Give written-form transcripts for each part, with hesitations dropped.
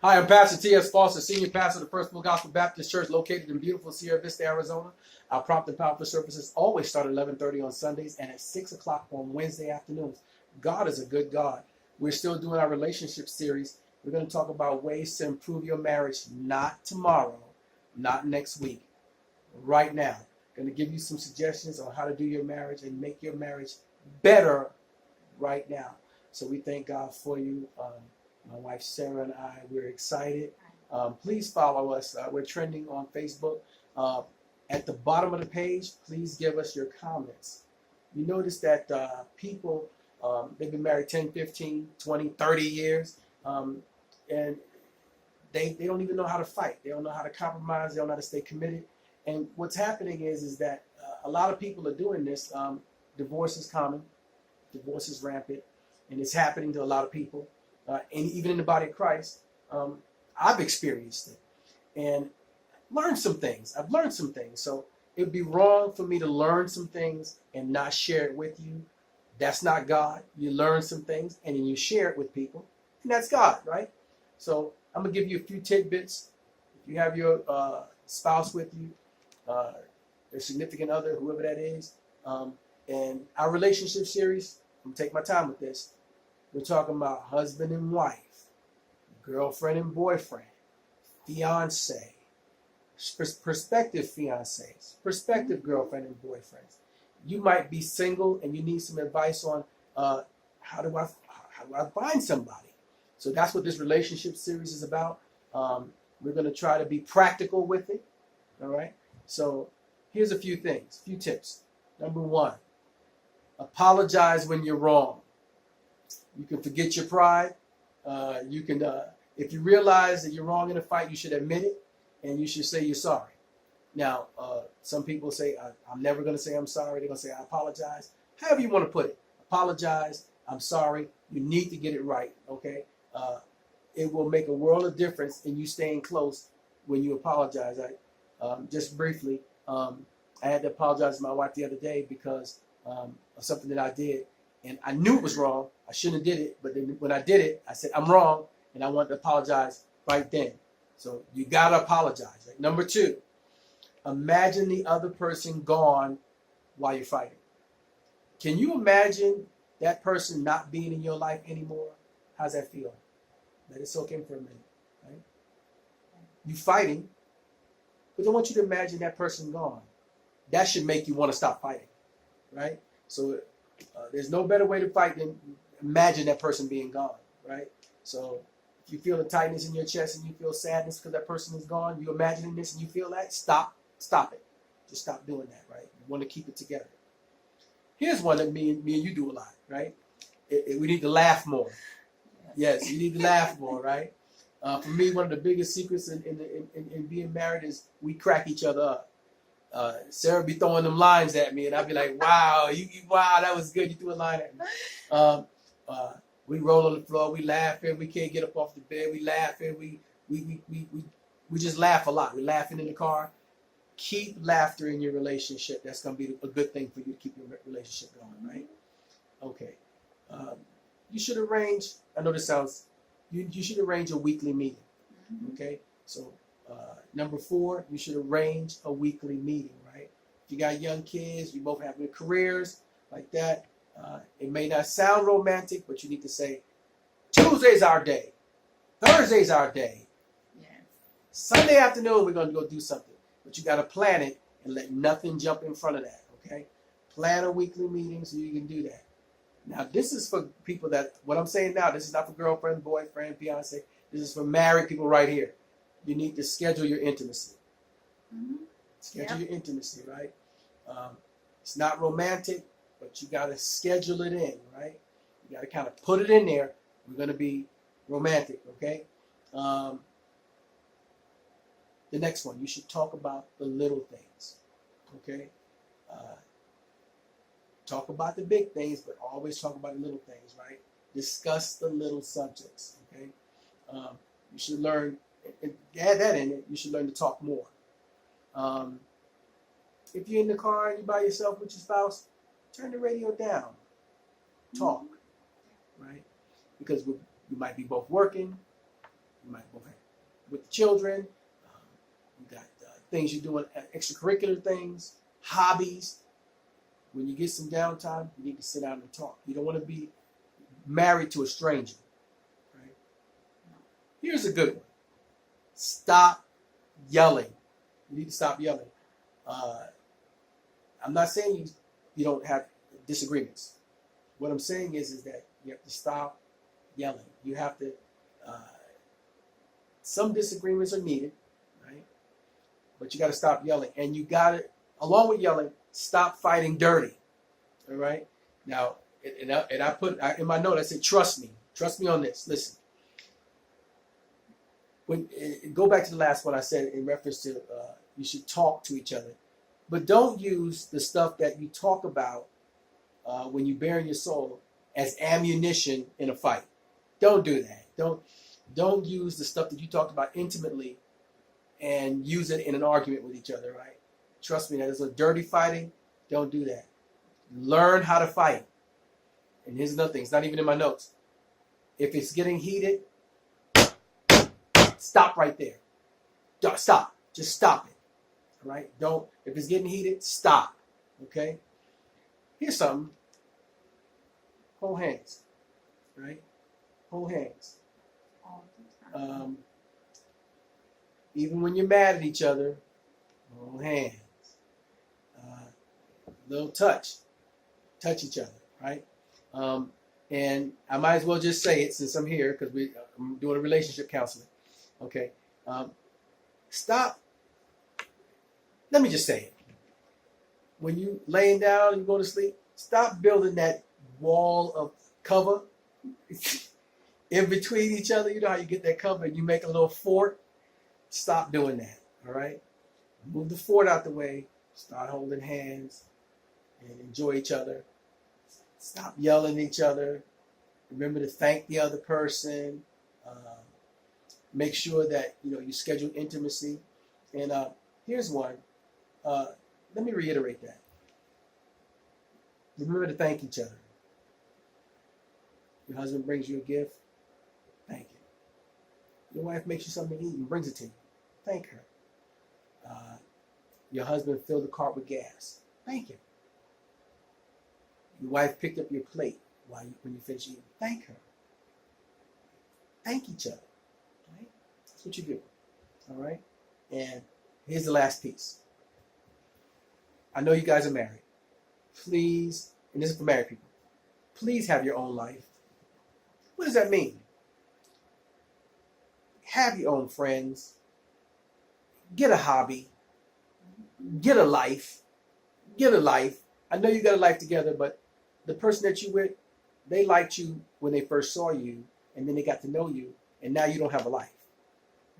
Hi, I'm Pastor T.S. Foster, Senior Pastor of the First Full Gospel Baptist Church located in beautiful Sierra Vista, Arizona. Our prompt and powerful services always start at 11:30 on Sundays and at 6 o'clock on Wednesday afternoons. God is a good God. We're still doing our relationship series. We're going to talk about ways to improve your marriage, not tomorrow, not next week, right now. I'm going to give you some suggestions on how to do your marriage and make your marriage better right now. So we thank God for you. My wife Sarah and I, we're excited. Please follow us. We're trending on Facebook. At the bottom of the page, please give us your comments. You notice that people, they've been married 10, 15, 20, 30 years, and they don't even know how to fight. They don't know how to compromise. They don't know how to stay committed. And what's happening is that a lot of people are doing this. Divorce is common. Divorce is rampant. And it's happening to a lot of people. And even in the body of Christ, I've experienced it and learned some things. I've learned some things. So it would be wrong for me to learn some things and not share it with you. That's not God. You learn some things and then you share it with people. And that's God, right? So I'm going to give you a few tidbits. If you have your spouse with you, your significant other, whoever that is, and our relationship series, I'm going to take my time with this. We're talking about husband and wife, girlfriend and boyfriend, fiance, prospective fiancés, prospective girlfriend and boyfriends. You might be single and you need some advice on how do I find somebody. So that's what this relationship series is about. We're going to try to be practical with it. All right. So here's a few things, a few tips. Number one, apologize when you're wrong. You can forget your pride. You can, if you realize that you're wrong in a fight, you should admit it, and you should say you're sorry. Now, some people say, I'm never going to say I'm sorry. They're going to say I apologize. However you want to put it. Apologize. I'm sorry. You need to get it right, okay? It will make a world of difference in you staying close when you apologize. Just briefly, I had to apologize to my wife the other day because of something that I did. And I knew it was wrong. I shouldn't have did it. But then when I did it, I said, I'm wrong. And I wanted to apologize right then. So you got to apologize. Right? Number two, imagine the other person gone while you're fighting. Can you imagine that person not being in your life anymore? How's that feel? Let it soak in for a minute. Right? You fighting, but I want you to imagine that person gone. That should make you want to stop fighting. Right? So there's no better way to fight than imagine that person being gone, right? So if you feel a tightness in your chest and you feel sadness because that person is gone, you imagining this and you feel that, stop it. Just stop doing that, right? You want to keep it together. Here's one that me and you do a lot, right? We need to laugh more. Yes, you need to laugh more, right? For me, one of the biggest secrets in being married is we crack each other up. Sarah be throwing them lines at me, and I'd be like, "Wow, wow, that was good. You threw a line at me." We roll on the floor, we laughing, we can't get up off the bed, we laughing, we just laugh a lot. We're laughing in the car. Keep laughter in your relationship. That's gonna be a good thing for you to keep your relationship going, right? Okay. You should arrange. I know this sounds. You should arrange a weekly meeting. Okay, so. Number 4, you should arrange a weekly meeting, right? If you got young kids, you both have good careers like that. It may not sound romantic, but you need to say, Tuesday's our day. Thursday's our day. Yes. Sunday afternoon, we're going to go do something. But you got to plan it and let nothing jump in front of that, okay? Plan a weekly meeting so you can do that. Now, this is for people that, what I'm saying now, this is not for girlfriend, boyfriend, fiance. This is for married people right here. You need to schedule your intimacy. Schedule your intimacy, right? It's not romantic, but you got to schedule it in, right? You got to kind of put it in there. We're going to be romantic, okay? The next one, you should talk about the little things, okay? Talk about the big things, but always talk about the little things, right? Discuss the little subjects, okay? You should learn. And add that in it, you should learn to talk more. If you're in the car and you're by yourself with your spouse, turn the radio down. Talk, right? Because you might be both working, You might go ahead with the children. You got things you're doing, extracurricular things, hobbies. When you get some downtime, you need to sit down and talk. You don't want to be married to a stranger. Right? Here's a good one. Stop yelling. You need to stop yelling. I'm not saying you don't have disagreements. What I'm saying is that you have to stop yelling. You have to. Some disagreements are needed, right? But you got to stop yelling, and you got to, along with yelling, stop fighting dirty. All right. Now, and I put in my note, I said, trust me on this. Listen. Go back to the last one I said in reference to you should talk to each other, but don't use the stuff that you talk about when you bare your soul as ammunition in a fight. Don't do that. Don't use the stuff that you talked about intimately and use it in an argument with each other, right? Trust me, that is a dirty fighting. Don't do that. Learn how to fight. And here's another thing. It's not even in my notes. If it's getting heated, stop right there. Stop. Just stop it. All right? Don't. If it's getting heated, stop. Okay? Here's something. Hold hands. Right? Hold hands. Even when you're mad at each other, hold hands. Little touch each other, right? And I might as well just say it since I'm here because I'm doing a relationship counseling. Okay, stop. Let me just say it. When you laying down and you go to sleep, stop building that wall of cover in between each other. You know how you get that cover and you make a little fort? Stop doing that, all right? Move the fort out the way. Start holding hands and enjoy each other. Stop yelling at each other. Remember to thank the other person. Make sure that you schedule intimacy. And here's one. Let me reiterate that. Remember to thank each other. Your husband brings you a gift. Thank him. Your wife makes you something to eat and brings it to you. Thank her. Your husband filled the cart with gas. Thank him. Your wife picked up your plate when you finish eating. Thank her. Thank each other. Right? That's what you do. All right? And here's the last piece. I know you guys are married. Please, and this is for married people, please have your own life. What does that mean? Have your own friends. Get a hobby. Get a life. Get a life. I know you got a life together, but the person that you with, they liked you when they first saw you, and then they got to know you, and now you don't have a life.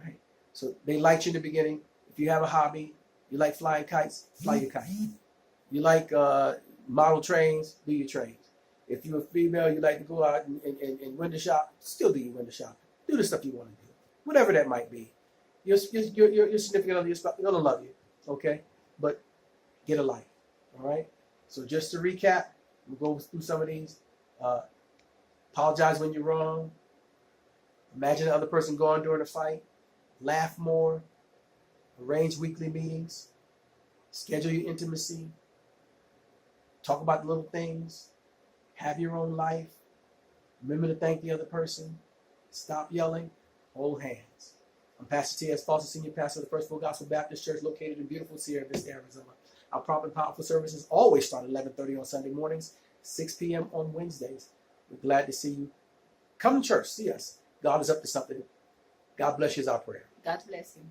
Right? So they liked you in the beginning. If you have a hobby, you like flying kites, fly your kite. You like model trains, do your trains. If you're a female, you like to go out and window shop, still do your window shopping. Do the stuff you want to do. Whatever that might be. Your significant other, you're going to love you. Okay? But get a life. All right? So just to recap, we'll go through some of these. Apologize when you're wrong. Imagine the other person going during a fight. Laugh more. Arrange weekly meetings. Schedule your intimacy. Talk about the little things. Have your own life. Remember to thank the other person. Stop yelling. Hold hands. I'm Pastor T.S. Foster, Senior Pastor of the First Full Gospel Baptist Church located in beautiful Sierra Vista, Arizona. Our prompt and powerful services always start at 11:30 on Sunday mornings, 6 p.m. on Wednesdays. We're glad to see you. Come to church. See us. God is up to something. God bless you is our prayer. God bless you.